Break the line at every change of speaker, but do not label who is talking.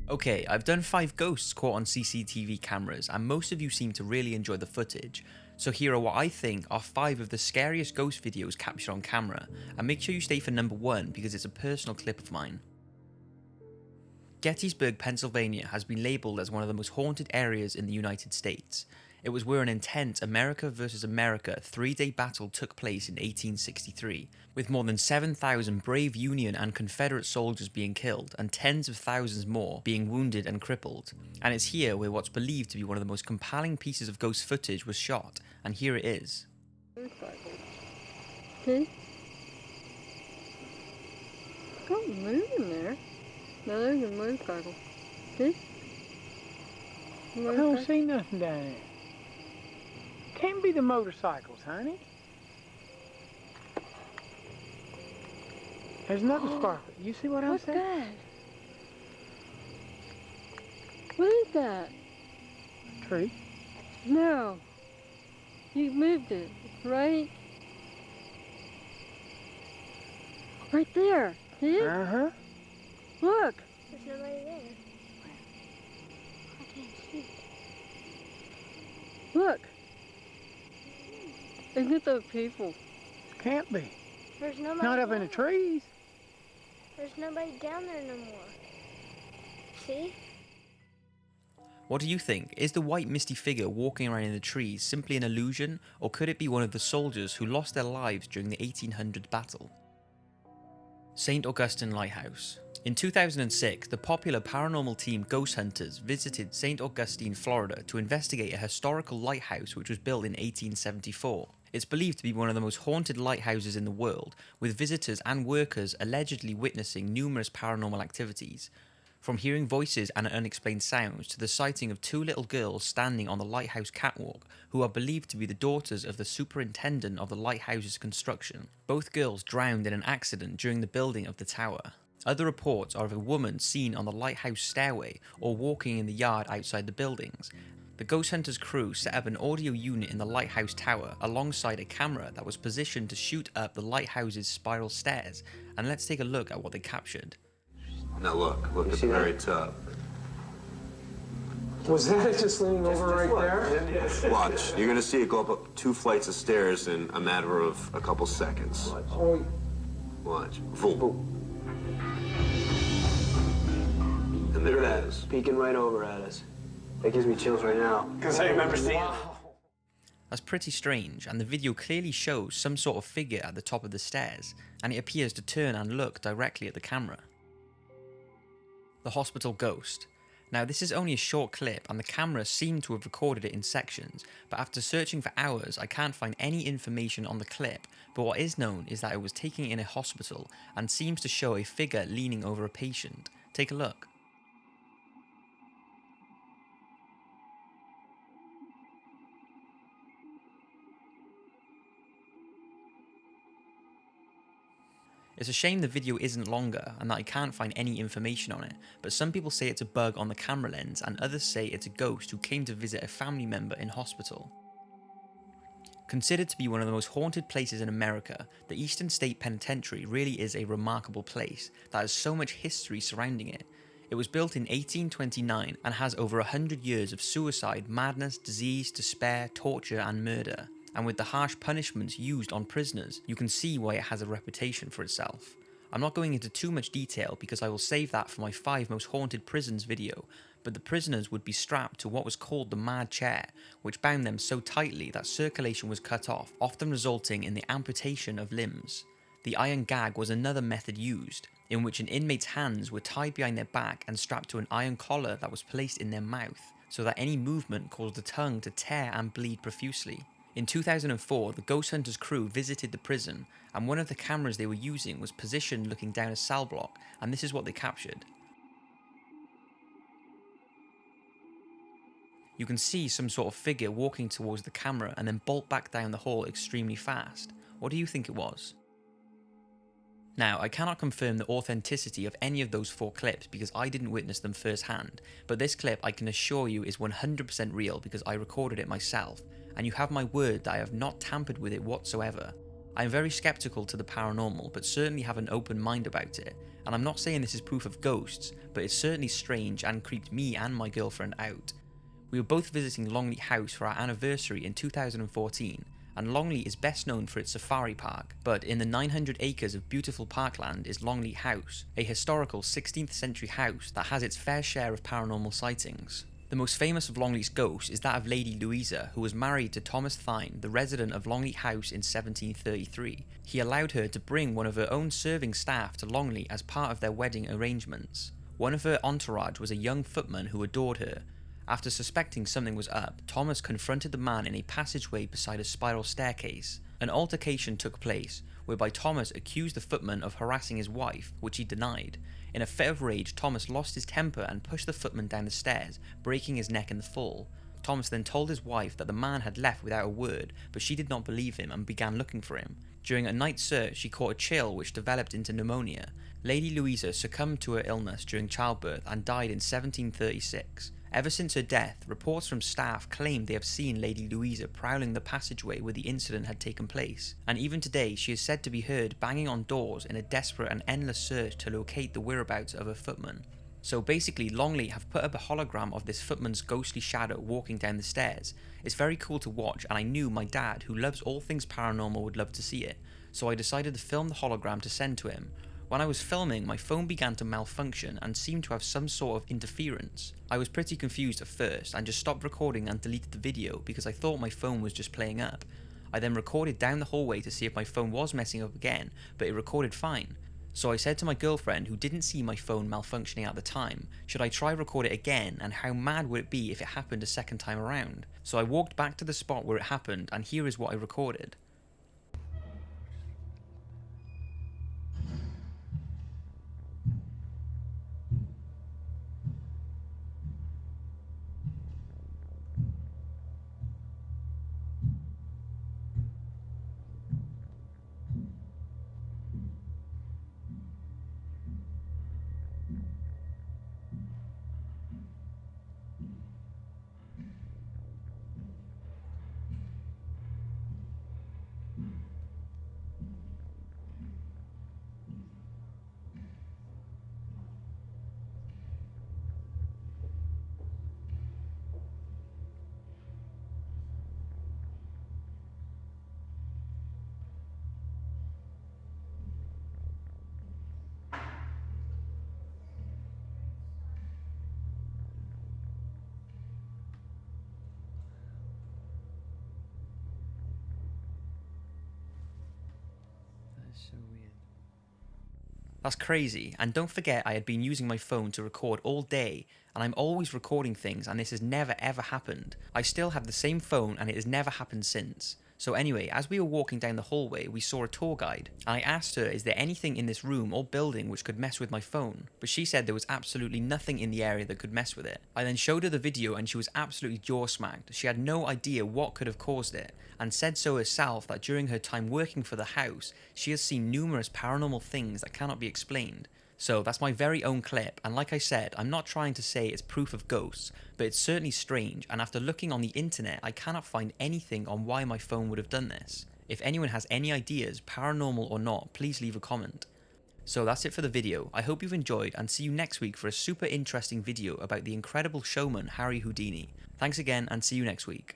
Okay, I've done 5 ghosts caught on CCTV cameras, and most of you seem to really enjoy the footage. So here are what I think are 5 of the scariest ghost videos captured on camera, and make sure you stay for number 1 because it's a personal clip of mine. Gettysburg, Pennsylvania has been labelled as one of the most haunted areas in the United States. It was where an intense America versus America 3-day battle took place in 1863, with more than 7,000 brave Union and Confederate soldiers being killed and tens of thousands more being wounded and crippled. And it's here where what's believed to be one of the most compelling pieces of ghost footage was shot, and here it is.
See? Don't move in there. No, there's a motorcycle. See?
I don't see nothing down there. Can't be the motorcycles, honey. There's nothing sparkling. You see what I'm saying?
What's that? What is that?
Tree.
No. You moved it, right? Right there. See it?
Uh-huh.
Look.
There's nobody there. I can't see.
Look. Isn't it those people?
Can't be.
There's nobody
Not up
down
in the
there.
trees.
There's nobody down there no more. See?
What do you think? Is the white misty figure walking around in the trees simply an illusion, or could it be one of the soldiers who lost their lives during the 1800 battle? St. Augustine Lighthouse. In 2006, the popular paranormal team Ghost Hunters visited St. Augustine, Florida to investigate a historical lighthouse which was built in 1874. It's believed to be one of the most haunted lighthouses in the world, with visitors and workers allegedly witnessing numerous paranormal activities. From hearing voices and unexplained sounds to the sighting of 2 little girls standing on the lighthouse catwalk who are believed to be the daughters of the superintendent of the lighthouse's construction. Both girls drowned in an accident during the building of the tower. Other reports are of a woman seen on the lighthouse stairway or walking in the yard outside the buildings. The Ghost Hunters crew set up an audio unit in the lighthouse tower alongside a camera that was positioned to shoot up the lighthouse's spiral stairs, and let's take a look at what they captured.
Now look at the very top.
Was that it just leaning over right there?
Watch, you're gonna see it go up 2 flights of stairs in a matter of a couple seconds.
Oh,
Watch. Boom. And there it is.
peeking right over at us. That gives me chills right now. Because I remember seeing it.
That's pretty strange, and the video clearly shows some sort of figure at the top of the stairs, and it appears to turn and look directly at the camera. The hospital ghost. Now this is only a short clip and the camera seemed to have recorded it in sections, but after searching for hours I can't find any information on the clip, but what is known is that it was taken in a hospital and seems to show a figure leaning over a patient. Take a look. It's a shame the video isn't longer and that I can't find any information on it, but some people say it's a bug on the camera lens and others say it's a ghost who came to visit a family member in hospital. Considered to be one of the most haunted places in America, the Eastern State Penitentiary really is a remarkable place that has so much history surrounding it. It was built in 1829 and has over 100 years of suicide, madness, disease, despair, torture and murder. And with the harsh punishments used on prisoners, you can see why it has a reputation for itself. I'm not going into too much detail because I will save that for my 5 most haunted prisons video, but the prisoners would be strapped to what was called the mad chair, which bound them so tightly that circulation was cut off, often resulting in the amputation of limbs. The iron gag was another method used, in which an inmate's hands were tied behind their back and strapped to an iron collar that was placed in their mouth, so that any movement caused the tongue to tear and bleed profusely. In 2004, the Ghost Hunters crew visited the prison, and one of the cameras they were using was positioned looking down a cell block, and this is what they captured. You can see some sort of figure walking towards the camera and then bolt back down the hall extremely fast. What do you think it was? Now, I cannot confirm the authenticity of any of those 4 clips because I didn't witness them firsthand, but this clip I can assure you is 100% real because I recorded it myself, and you have my word that I have not tampered with it whatsoever. I am very skeptical to the paranormal, but certainly have an open mind about it, and I'm not saying this is proof of ghosts, but it's certainly strange and creeped me and my girlfriend out. We were both visiting Longleat House for our anniversary in 2014, and Longleat is best known for its safari park, but in the 900 acres of beautiful parkland is Longleat House, a historical 16th century house that has its fair share of paranormal sightings. The most famous of Longleat's ghosts is that of Lady Louisa, who was married to Thomas Thynne, the resident of Longleat House in 1733. He allowed her to bring one of her own serving staff to Longleat as part of their wedding arrangements. One of her entourage was a young footman who adored her. After suspecting something was up, Thomas confronted the man in a passageway beside a spiral staircase. An altercation took place, whereby Thomas accused the footman of harassing his wife, which he denied. In a fit of rage, Thomas lost his temper and pushed the footman down the stairs, breaking his neck in the fall. Thomas then told his wife that the man had left without a word, but she did not believe him and began looking for him. During a night search, she caught a chill which developed into pneumonia. Lady Louisa succumbed to her illness during childbirth and died in 1736. Ever since her death, reports from staff claim they have seen Lady Louisa prowling the passageway where the incident had taken place, and even today she is said to be heard banging on doors in a desperate and endless search to locate the whereabouts of her footman. So basically, Longleat have put up a hologram of this footman's ghostly shadow walking down the stairs. It's very cool to watch, and I knew my dad, who loves all things paranormal, would love to see it, so I decided to film the hologram to send to him. When I was filming, my phone began to malfunction and seemed to have some sort of interference. I was pretty confused at first and just stopped recording and deleted the video because I thought my phone was just playing up. I then recorded down the hallway to see if my phone was messing up again, but it recorded fine. So I said to my girlfriend, who didn't see my phone malfunctioning at the time, should I try record it again, and how mad would it be if it happened a second time around? So I walked back to the spot where it happened, and here is what I recorded. So weird. That's crazy, and don't forget I had been using my phone to record all day, and I'm always recording things and this has never ever happened. I still have the same phone and it has never happened since. So anyway, as we were walking down the hallway, we saw a tour guide, and I asked her, is there anything in this room or building which could mess with my phone? But she said there was absolutely nothing in the area that could mess with it. I then showed her the video and she was absolutely jaw-smacked. She had no idea what could have caused it, and said so herself that during her time working for the house, she has seen numerous paranormal things that cannot be explained. So that's my very own clip, and like I said, I'm not trying to say it's proof of ghosts, but it's certainly strange, and after looking on the internet, I cannot find anything on why my phone would have done this. If anyone has any ideas, paranormal or not, please leave a comment. So that's it for the video. I hope you've enjoyed, and see you next week for a super interesting video about the incredible showman Harry Houdini. Thanks again, and see you next week.